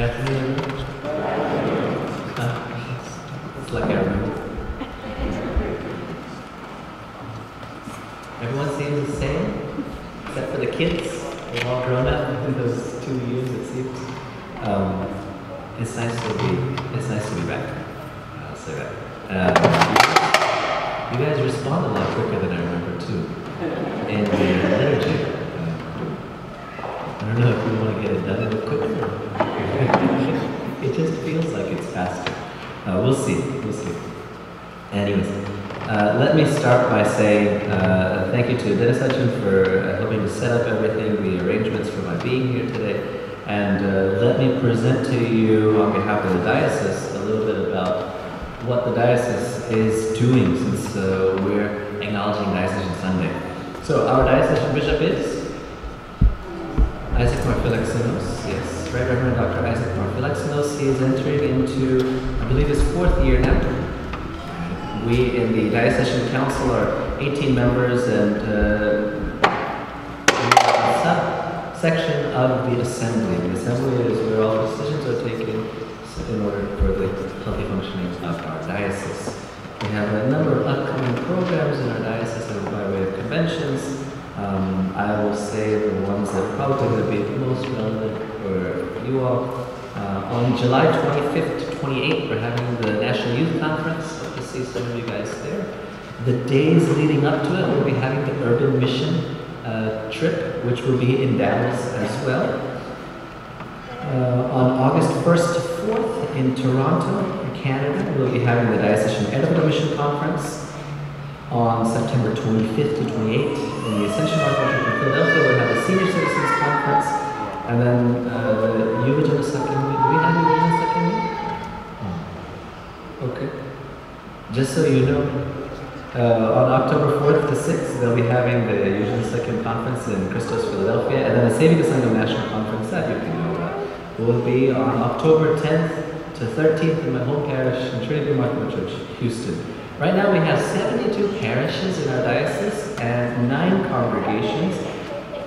Anthony in the room? It's like I remember. Everyone seems the same, except for the kids. They're all grown up in those 2 years, it seems. It's nice to be back. I'll say that. You guys respond a lot quicker than I remember too. In the liturgy. I don't know if we want to get it done a bit quicker. It just feels like it's faster. We'll see. Anyways, let me start by saying thank you to Diocesan for helping to set up everything, the arrangements for my being here today. And let me present to you on behalf of the diocese a little bit about what the diocese is doing since we're acknowledging Diocesan Sunday. So our diocesan bishop is Isaac Marphylaxinos, yes, Right Reverend Dr. Isaac Marphylaxinos. He is entering into, I believe, his 4th year now. We in the Diocesan Council are 18 members, and we are a subsection of the Assembly. The Assembly is where all decisions are taken in order for the healthy functioning of our diocese. We have a number of upcoming programs in our diocese by way of conventions. I will say the ones that are probably going to be most relevant for you all. On July 25th to 28th, we're having the National Youth Conference. Hope to see some of you guys there. The days leading up to it, we'll be having the Urban Mission trip, which will be in Dallas as well. On August 1st to 4th in Toronto, Canada, we'll be having the Diocesan Edible Mission Conference. On September 25th to 28th in the Ascension Archbishop in Philadelphia, we'll have the Senior Citizens Conference. And then the Eulogium Second. Do we have Eulogium Second? Oh. Okay. Just so you know, on October 4th to 6th, they'll be having the Eulogium Second Conference in Christos, Philadelphia. And then the Saving the Sangam National Conference that you can know about will be on October 10th to 13th in my home parish in Trinity Remarkable Church, Houston. Right now we have 72 parishes in our diocese and 9 congregations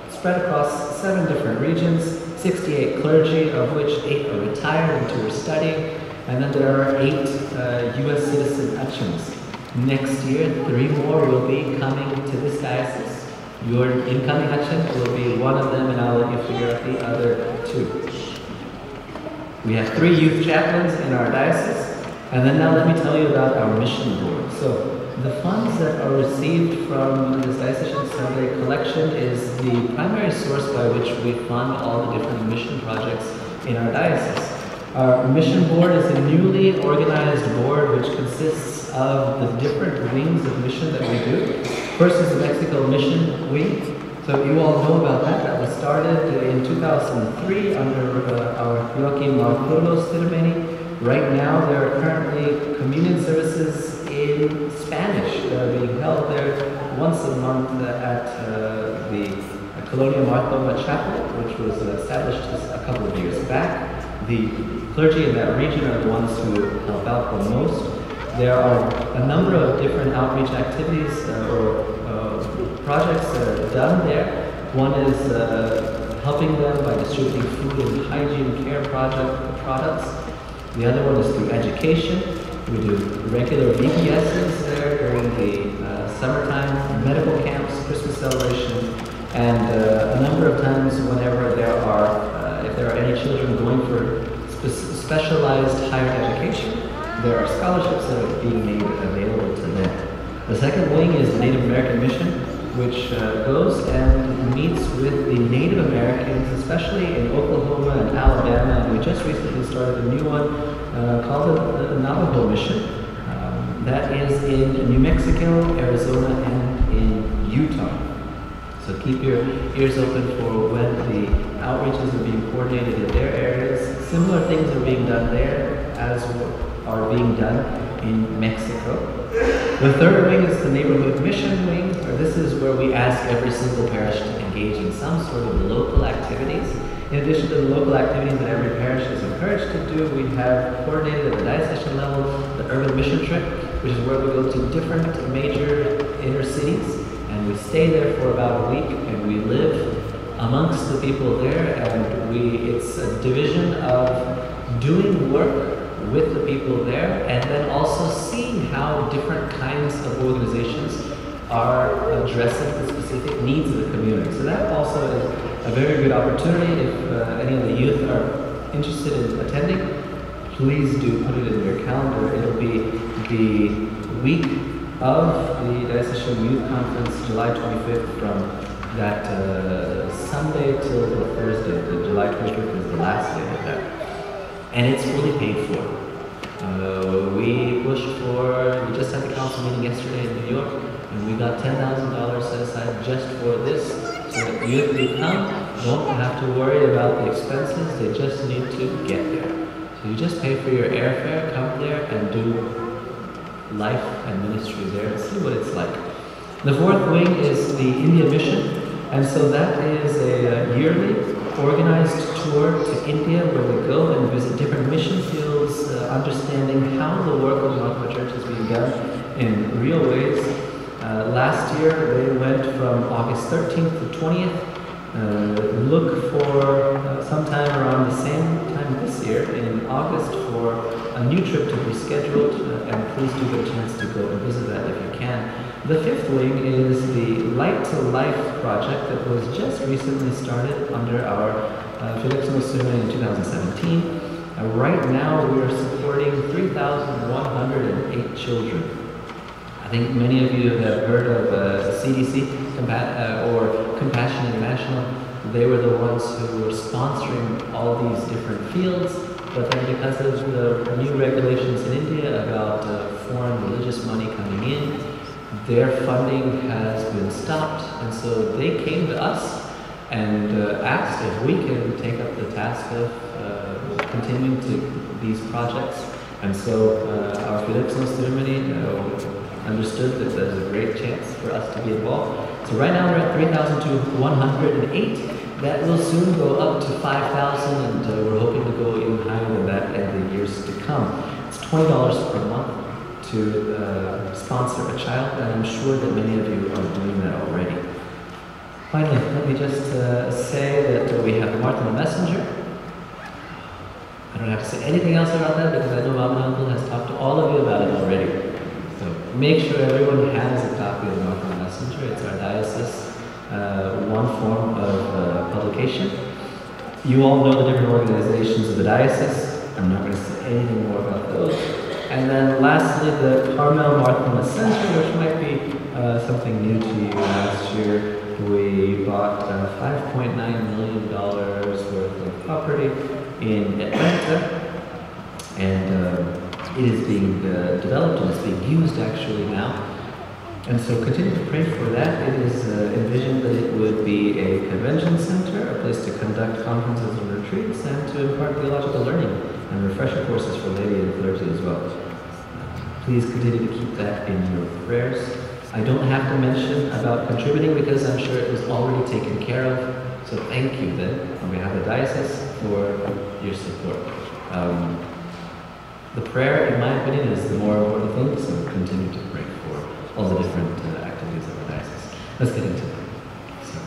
spread across 7 different regions, 68 clergy, of which 8 are retired and 2 are studying, and then there are 8 U.S. citizen utchins. Next year, 3 more will be coming to this diocese. Your incoming utchin will be one of them, and I'll let you figure out the other 2. We have 3 youth chaplains in our diocese. And then now let me tell you about our mission board. So the funds that are received from this Diocesan Assembly collection is the primary source by which we fund all the different mission projects in our diocese. Our mission board is a newly organized board which consists of the different wings of mission that we do. First is the Mexico Mission Wing. So you all know about that. That was started in 2003 under our Joaquin Marcurlo's Tirmeni. Right now, there are currently communion services in Spanish that are being held there once a month at the Colonia Marthoma Chapel, which was established a couple of years back. The clergy in that region are the ones who help out the most. There are a number of different outreach activities or projects that are done there. One is helping them by distributing food and hygiene care products. The other one is through education. We do regular VBSs there during the summertime, medical camps, Christmas celebration, and a number of times whenever there are, if there are any children going for specialized higher education, there are scholarships that are being made available to them. The second wing is the Native American Mission, which goes and meets with the Native Americans, especially in Oklahoma and Alabama, and we just recently started a new one called the Navajo Mission. That is in New Mexico, Arizona, and in Utah. So keep your ears open for when the outreaches are being coordinated in their areas. Similar things are being done there as are being done in Mexico. The third wing is the Neighborhood Mission Wing. This is where we ask every single parish to engage in some sort of local activities. In addition to the local activities that every parish is encouraged to do, we have coordinated at the diocesan level the Urban Mission Trip, which is where we go to different major inner cities, and we stay there for about a week, and we live amongst the people there, and it's a division of doing work with the people there, and then also seeing how different kinds of organizations are addressing the specific needs of the community. So that also is a very good opportunity. If any of the youth are interested in attending, please do put it in your calendar. It'll be the week of the Diocesan Youth Conference, July 25th, from that Sunday till the Thursday. The July 25th is the last day of that. And it's fully paid for. We just had the council meeting yesterday in New York, and we got $10,000 set aside just for this. So that youth who come don't have to worry about the expenses, they just need to get there. So you just pay for your airfare, come there and do life and ministry there and see what it's like. The fourth wing is the India Mission, and so that is a yearly organized tour to India where we go and visit different mission fields, understanding how the work of the Mahatma Church is being done in real ways. Last year they went from August 13th to 20th. Look for sometime around the same time this year in August for a new trip to be scheduled, and please do get a chance to go and visit that if you can. The fifth wing is the Light to Life project that was just recently started under our Felix Musume in 2017. Right now we are supporting 3,108 children. I think many of you have heard of CDC or Compassion International. They were the ones who were sponsoring all these different fields, but then because of the new regulations in India about foreign religious money coming in, their funding has been stopped, and so they came to us and asked if we can take up the task of continuing to these projects. And so our Felix Ceremony understood that there's a great chance for us to be involved. So right now we're at 3,108. That will soon go up to 5,000, and we're hoping to go even higher than that in the years to come. It's $20 per month to sponsor a child, and I'm sure that many of you are doing that already. Finally, let me just say that we have the Martha the Messenger. I don't have to say anything else about that because I know Mom and Uncle has talked to all of you about it already. So make sure everyone has a copy of the Martha the Messenger. It's our diocese one form of publication. You all know the different organizations of the diocese. I'm not going to say anything more about those. And then lastly, the Carmel Martha Messenger, which might be something new to you. Last year, we bought $5.9 million worth of property in Atlanta, and it is being developed and it's being used actually now. And so continue to pray for that. It is envisioned that it would be a convention center, a place to conduct conferences and retreats, and to impart theological learning and refresher courses for lay and clergy as well. Please continue to keep that in your prayers. I don't have to mention about contributing because I'm sure it was already taken care of. So thank you then, on behalf of the diocese, for your support. The prayer, in my opinion, is the more important thing, so continue to pray for all the different activities of the diocese. Let's get into it. So,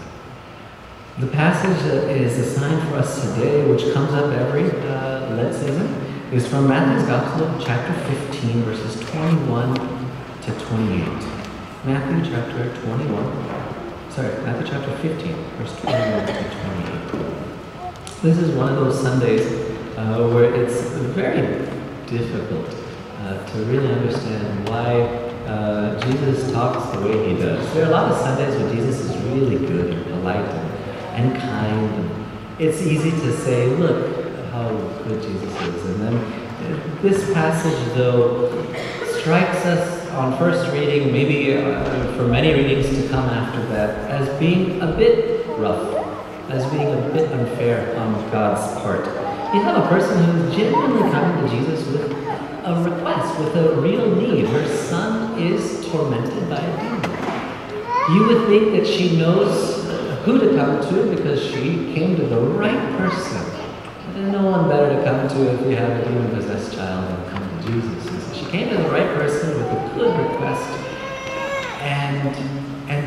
the passage that is assigned for us today, which comes up every Lent season, is from Matthew's Gospel, chapter 15, verses 21 to 28. Matthew chapter 15, verse 21 to 28. This is one of those Sundays where it's very difficult to really understand why Jesus talks the way he does. There are a lot of Sundays when Jesus is really good and polite and kind. And it's easy to say, look how good Jesus is. And then this passage, though, strikes us on first reading, maybe for many readings to come after that, as being a bit rough, as being a bit unfair on God's part. You have a person who's genuinely coming to Jesus with a request, with a real need. Her son is tormented by a demon. You would think that she knows who to come to because she came to the right person. There's no one better to come to if you have a demon-possessed child than come to Jesus. And so she came to the right person with a good request, and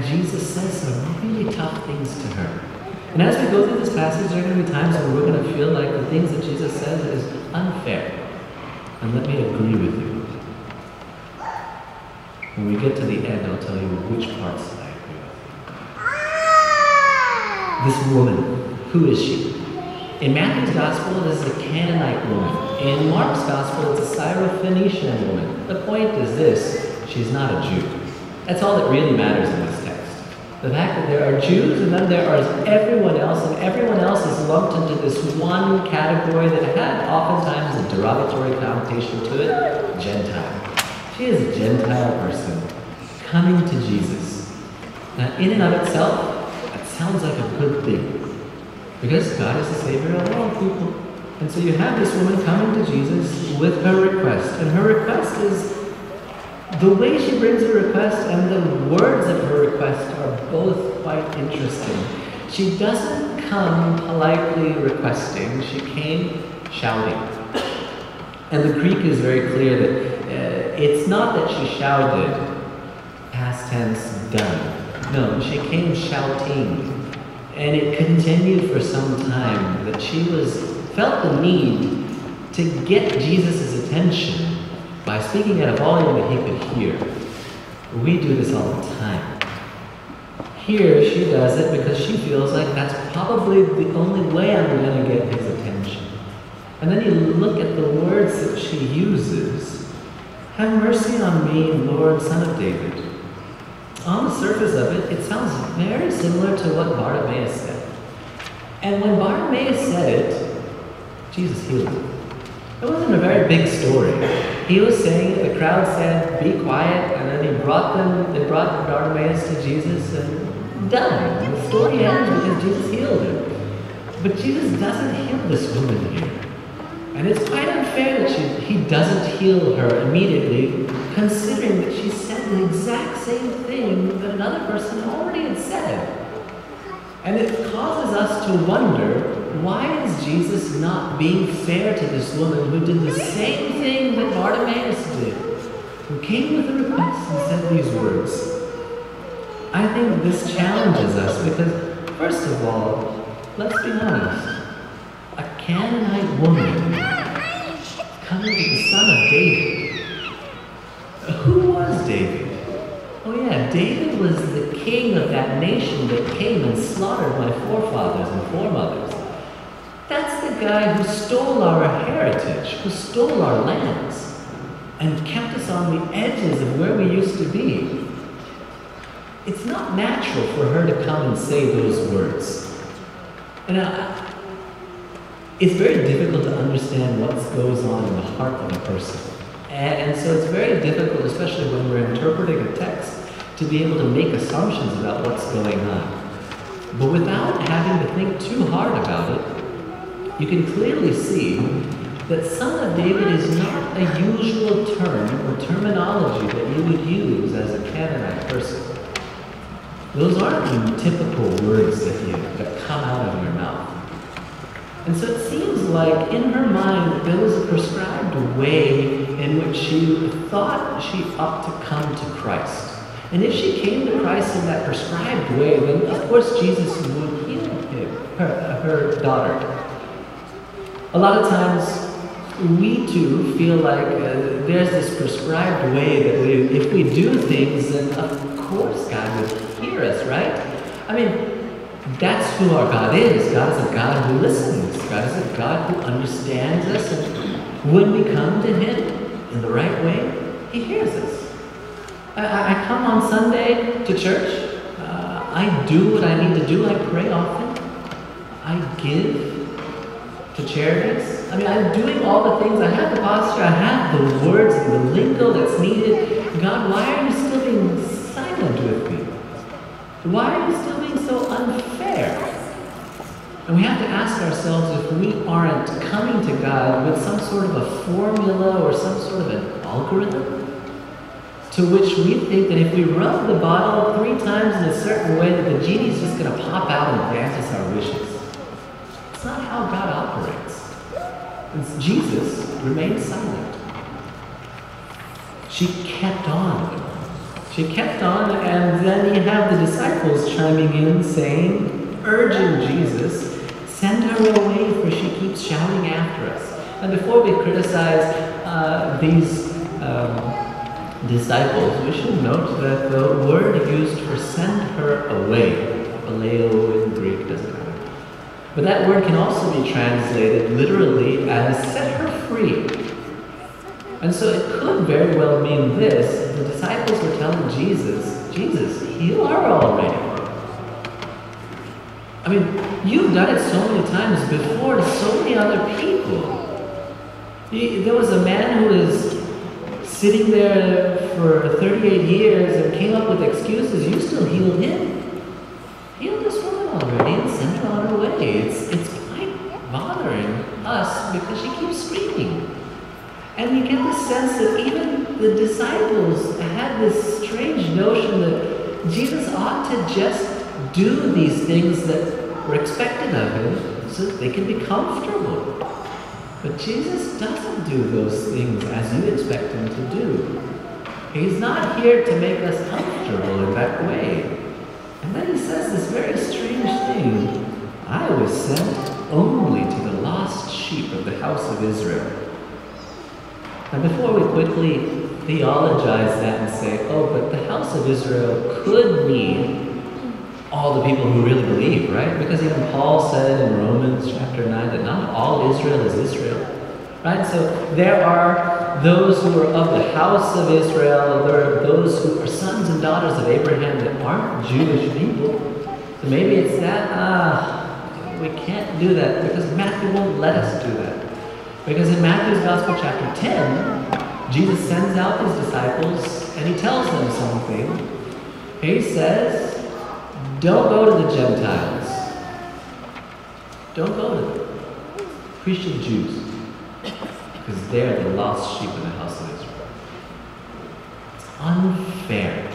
Jesus says some really tough things to her. And as we go through this passage, there are going to be times when we're going to feel like the things that Jesus says is unfair. And let me agree with you. When we get to the end, I'll tell you which parts I agree with. This woman, who is she? In Matthew's Gospel, this is a Canaanite woman. In Mark's Gospel, it's a Syrophoenician woman. The point is this: she's not a Jew. That's all that really matters in this text. The fact that there are Jews and then there are everyone else, and everyone else is lumped into this one category that had oftentimes a derogatory connotation to it: Gentile. She is a Gentile person coming to Jesus. Now, in and of itself, that sounds like a good thing, because God is the Savior of all people. And so you have this woman coming to Jesus with her request. And her request is, the way she brings her request and the words of her request are both quite interesting. She doesn't come politely requesting, she came shouting. And the Greek is very clear that it's not that she shouted, past tense, done. No, she came shouting. And it continued for some time that she felt the need to get Jesus' attention by speaking at a volume that he could hear. We do this all the time. Here, she does it because she feels like that's probably the only way I'm going to get his attention. And then you look at the words that she uses. Have mercy on me, Lord, Son of David. On the surface of it, it sounds very similar to what Bartimaeus said. And when Bartimaeus said it, Jesus healed him. It wasn't a very big story. He was saying it, the crowd said, be quiet, and then they brought Bartimaeus to Jesus, and done. And the story ends because Jesus healed him. But Jesus doesn't heal this woman here. And it's quite unfair that he doesn't heal her immediately, considering that she said the exact same thing that another person already had said. And it causes us to wonder, why is Jesus not being fair to this woman who did the same thing that Bartimaeus did, who came with a request and said these words? I think this challenges us because, first of all, let's be honest. A Canaanite woman coming to the son of David. Who was David? Oh yeah, David was the king of that nation that came and slaughtered my forefathers and foremothers. That's the guy who stole our heritage, who stole our lands, and kept us on the edges of where we used to be. It's not natural for her to come and say those words. And it's very difficult to understand what goes on in the heart of a person. And so it's very difficult, especially when we're interpreting a text, to be able to make assumptions about what's going on. But without having to think too hard about it, you can clearly see that Son of David is not a usual term or terminology that you would use as a Canaanite person. Those aren't the typical words that come out of your mouth. And so it seems like in her mind there was a prescribed way in which she thought she ought to come to Christ. And if she came to Christ in that prescribed way, then of course Jesus would heal her daughter. A lot of times we too feel like there's this prescribed way that if we do things, then of course God would hear us, right? I mean, that's who our God is. God is a God who listens. God is a God who understands us. And when we come to Him in the right way, He hears us. I come on Sunday to church. I do what I need to do. I pray often. I give to charities. I mean, I'm doing all the things. I have the posture. I have the words and the lingo that's needed. God, why are you still being silent with me? Why are you still being so unfair? And we have to ask ourselves if we aren't coming to God with some sort of a formula or some sort of an algorithm to which we think that if we rub the bottle 3 times in a certain way that the genie's just going to pop out and grant us our wishes. It's not how God operates. And Jesus remained silent. She kept on. She kept on, and then you have the disciples chiming in saying, urging Jesus, send her away for she keeps shouting after us. And before we criticize these disciples, we should note that the word used for send her away, paleo in Greek, doesn't matter. But that word can also be translated literally as set her free. And so it could very well mean this. The disciples were telling Jesus, Jesus, heal her already. I mean, you've done it so many times before to so many other people. There was a man who was sitting there for 38 years and came up with excuses. You still healed him. Heal this woman already and send her on her way. It's quite bothering us because she keeps screaming. And you get the sense that even the disciples had this strange notion that Jesus ought to just do these things that were expected of him so that they can be comfortable. But Jesus doesn't do those things as you expect him to do. He's not here to make us comfortable in that way. And then he says this very strange thing, I was sent only to the lost sheep of the house of Israel. And before we quickly theologize that and say, oh, but the house of Israel could mean all the people who really believe, right? Because even Paul said in Romans chapter 9 that not all Israel is Israel, right? So there are those who are of the house of Israel, there are those who are sons and daughters of Abraham that aren't Jewish people. So maybe it's that, we can't do that because Matthew won't let us do that. Because in Matthew's Gospel chapter 10, Jesus sends out his disciples and he tells them something. He says, don't go to the Gentiles. Don't go to them. Preach to the Jews. Because they're the lost sheep in the house of Israel. It's unfair.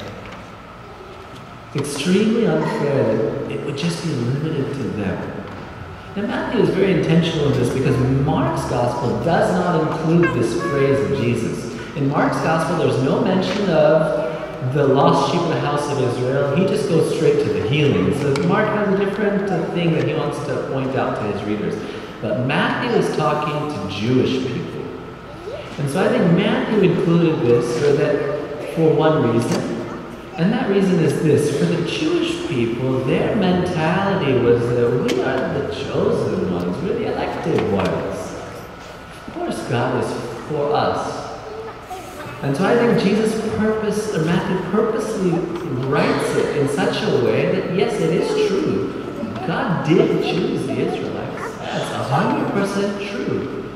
It's extremely unfair that it would just be limited to them. Now Matthew is very intentional in this because Mark's Gospel does not include this phrase of Jesus. In Mark's Gospel, there's no mention of the lost sheep of the house of Israel. He just goes straight to the healing. So Mark has a different thing that he wants to point out to his readers. But Matthew is talking to Jewish people. And so I think Matthew included this so that for one reason. And that reason is this. For the Jewish people, their mentality was that we are the chosen ones. We're the elected ones. Of course God is for us. And so I think Matthew purposely writes it in such a way that yes, it is true. God did choose the Israelites. That's 100% true.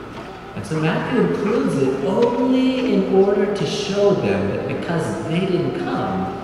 And so Matthew includes it only in order to show them that because they didn't come,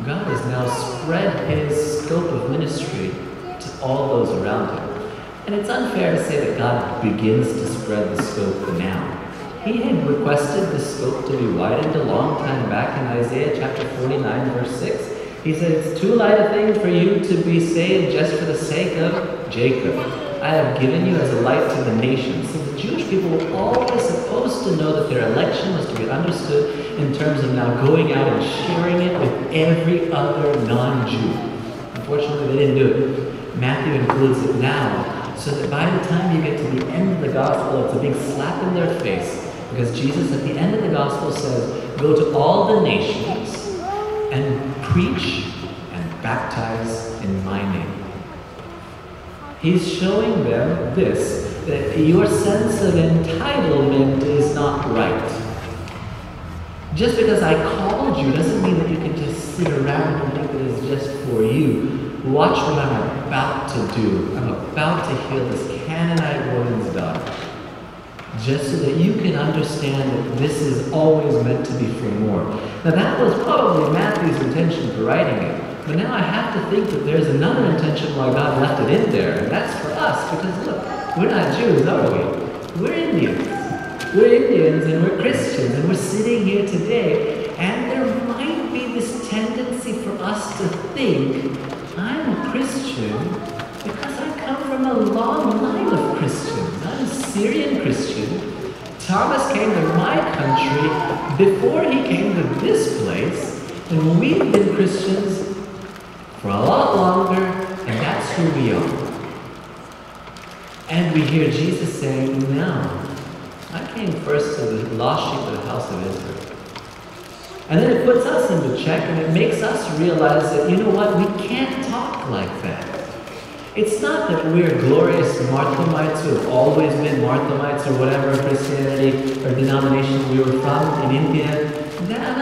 God has now spread his scope of ministry to all those around him. And it's unfair to say that God begins to spread the scope now. He had requested the scope to be widened a long time back in Isaiah chapter 49, verse 6. He said, it's too light a thing for you to be saved just for the sake of Jacob. I have given you as a light to the nations. So the Jewish people were always supposed to know that their election was to be understood in terms of now going out and sharing it with every other non-Jew. Unfortunately, they didn't do it. Matthew includes it now, so that by the time you get to the end of the gospel, it's a big slap in their face. Because Jesus at the end of the gospel says, go to all the nations and preach and baptize in my name. He's showing them this, that your sense of entitlement is not right. Just because I called you doesn't mean that you can just sit around and think that it's just for you. Watch what I'm about to do. I'm about to heal this Canaanite woman's daughter. Just so that you can understand that this is always meant to be for more. Now that was probably Matthew's intention for writing it. But now I have to think that there's another intention why God left it in there. And that's for us. Because look, we're not Jews, are we? We're Indians. We're Indians and we're Christians. And we're sitting here today. And there might be this tendency for us to think, I'm a Christian because I come from a long line of Christians. I'm a Syrian Christian. Thomas came to my country before he came to this place, and we've been Christians for a lot longer, and that's who we are. And we hear Jesus saying, no, I came first to the lost sheep of the house of Israel. And then it puts us into check, and it makes us realize that, you know what, we can't talk like that. It's not that we're glorious Marthamites who have always been Marthamites or whatever Christianity or denomination we were from in India. No.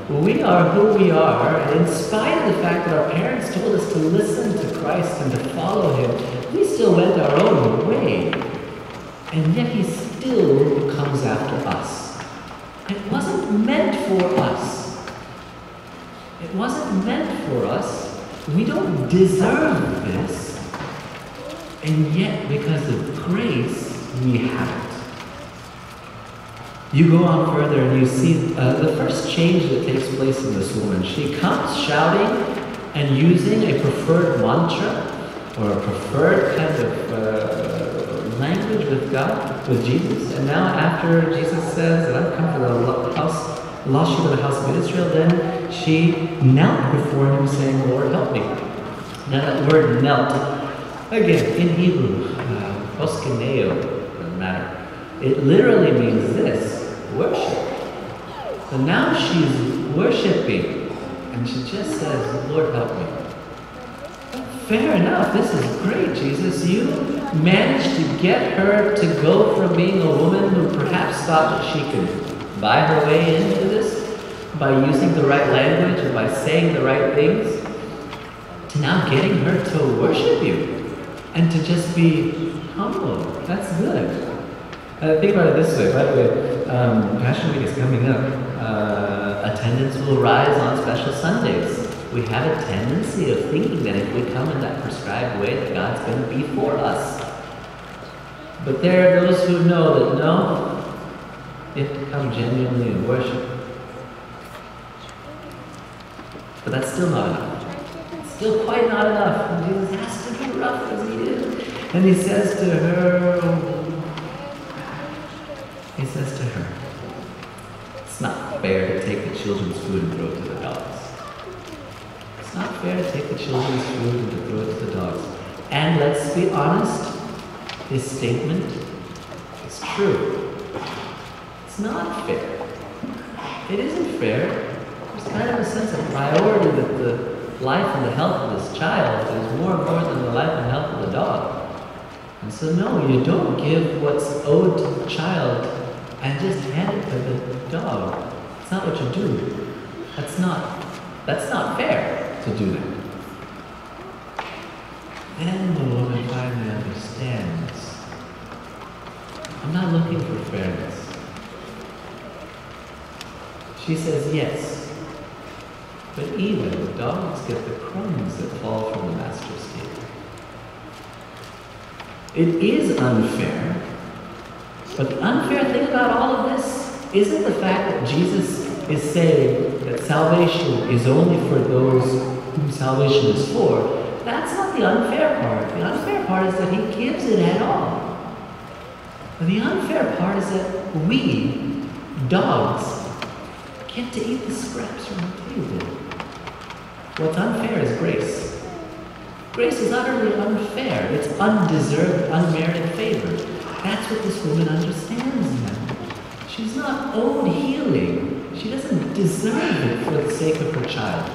We are who we are, and in spite of the fact that our parents told us to listen to Christ and to follow Him, we still went our own way. And yet He still comes after us. It wasn't meant for us. It wasn't meant for us. We don't deserve this. And yet, because of grace, we have it. You go on further and you see the first change that takes place in this woman. She comes shouting and using a preferred mantra or a preferred kind of language with God, with Jesus. And now after Jesus says that I've come for the lost sheep of the house of Israel, then she knelt before Him saying, Lord, help me. Now that word knelt, again, in Hebrew, poskeneo, doesn't matter. It literally means this, worship. So now she's worshiping, and she just says, Lord, help me. Fair enough, this is great, Jesus. You managed to get her to go from being a woman who perhaps thought that she could buy her way into this by using the right language and by saying the right things, to now getting her to worship you and to just be humble. That's good. Think about it this way. By the way, Passion Week is coming up. Attendance will rise on special Sundays. We have a tendency of thinking that if we come in that prescribed way, that God's going to be for us. But there are those who know that no, you have to come genuinely and worship. But that's still not enough. It's still quite not enough. And Jesus has to be rough as He is. And He says to her, it's not fair to take the children's food and throw it to the dogs. It's not fair to take the children's food and to throw it to the dogs. And let's be honest, His statement is true. It's not fair. It isn't fair. There's kind of a sense of priority that the life and the health of this child is more important than the life and health of the dog. And so no, you don't give what's owed to the child and just hand it to the dog. It's not what you do. That's not fair to do that. Then the woman finally understands. I'm not looking for fairness. She says, yes, but even dogs get the crumbs that fall from the master's table. It is unfair, but the unfair thing about all of this isn't the fact that Jesus is saying that salvation is only for those whom salvation is for. That's not the unfair part. The unfair part is that He gives it at all. But the unfair part is that we, dogs, get to eat the scraps from the table. What's unfair is grace. Grace is utterly unfair. It's undeserved, unmerited favor. That's what this woman understands now. She's not owed healing. She doesn't deserve it for the sake of her child.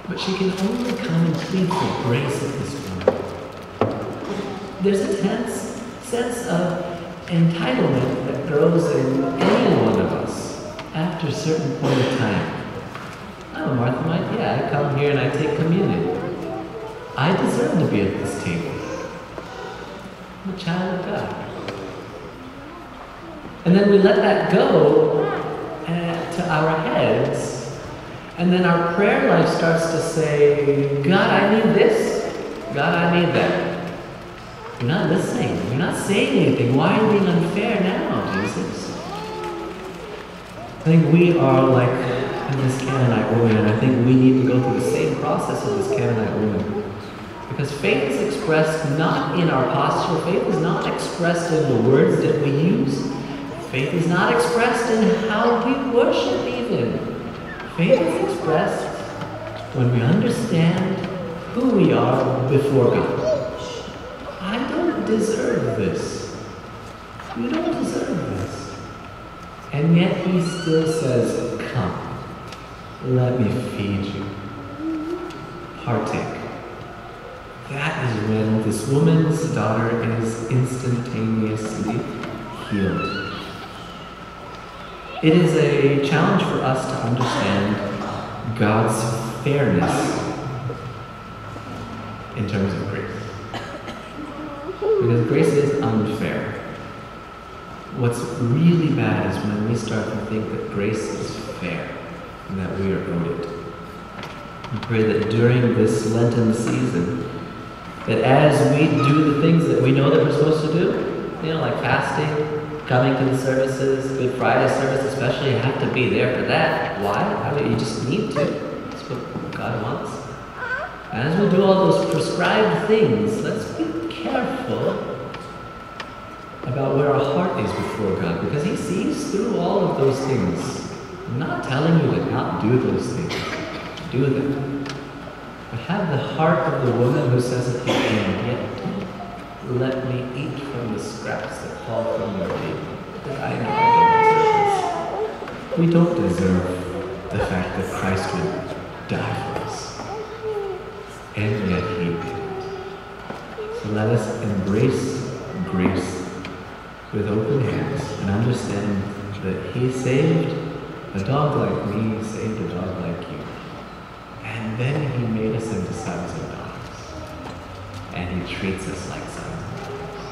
But she can only come and plead for grace at this point. There's a tense sense of entitlement that grows in any one of us after a certain point of time. I'm a Marthamite, yeah, I come here and I take communion. I deserve to be at this table. I'm a child of God. And then we let that go to our heads, and then our prayer life starts to say, God, I need this. God, I need that. You're not listening. You're not saying anything. Why are you being unfair now, Jesus? I think we are like this Canaanite woman, and I think we need to go through the same process of this Canaanite woman. Because faith is expressed not in our posture. Faith is not expressed in the words that we use. Faith is not expressed in how we worship even. Faith is expressed when we understand who we are before God. I don't deserve this. You don't deserve this. And yet he still says, come, let me feed you. Partake. That is when this woman's daughter is instantaneously healed. It is a challenge for us to understand God's fairness in terms of grace. Because grace is unfair. What's really bad is when we start to think that grace is fair and that we are owed it. We pray that during this Lenten season, that as we do the things that we know that we're supposed to do, like fasting, coming to the services, Good Friday service especially, you have to be there for that. Why? You just need to. That's what God wants. And as we do all those prescribed things, let's be careful about where our heart is before God, because He sees through all of those things. I'm not telling you to not do those things. Do them. But have the heart of the woman who says at the end, yet let me eat from the scraps that fall from your table, because I know I don't deserve this. We don't deserve the fact that Christ would die for us. And yet He did. So let us embrace grace with open hands and understand that He saved a dog like me, He saved a dog like you. And then He made us into sons and daughters. And He treats us like sons and daughters.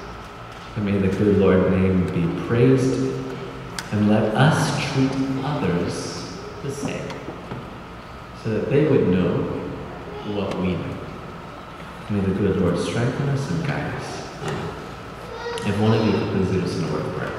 And may the good Lord's name be praised, and let us treat others the same, so that they would know what we know. May the good Lord strengthen us and guide us. If one of you could please lead us in a word of prayer.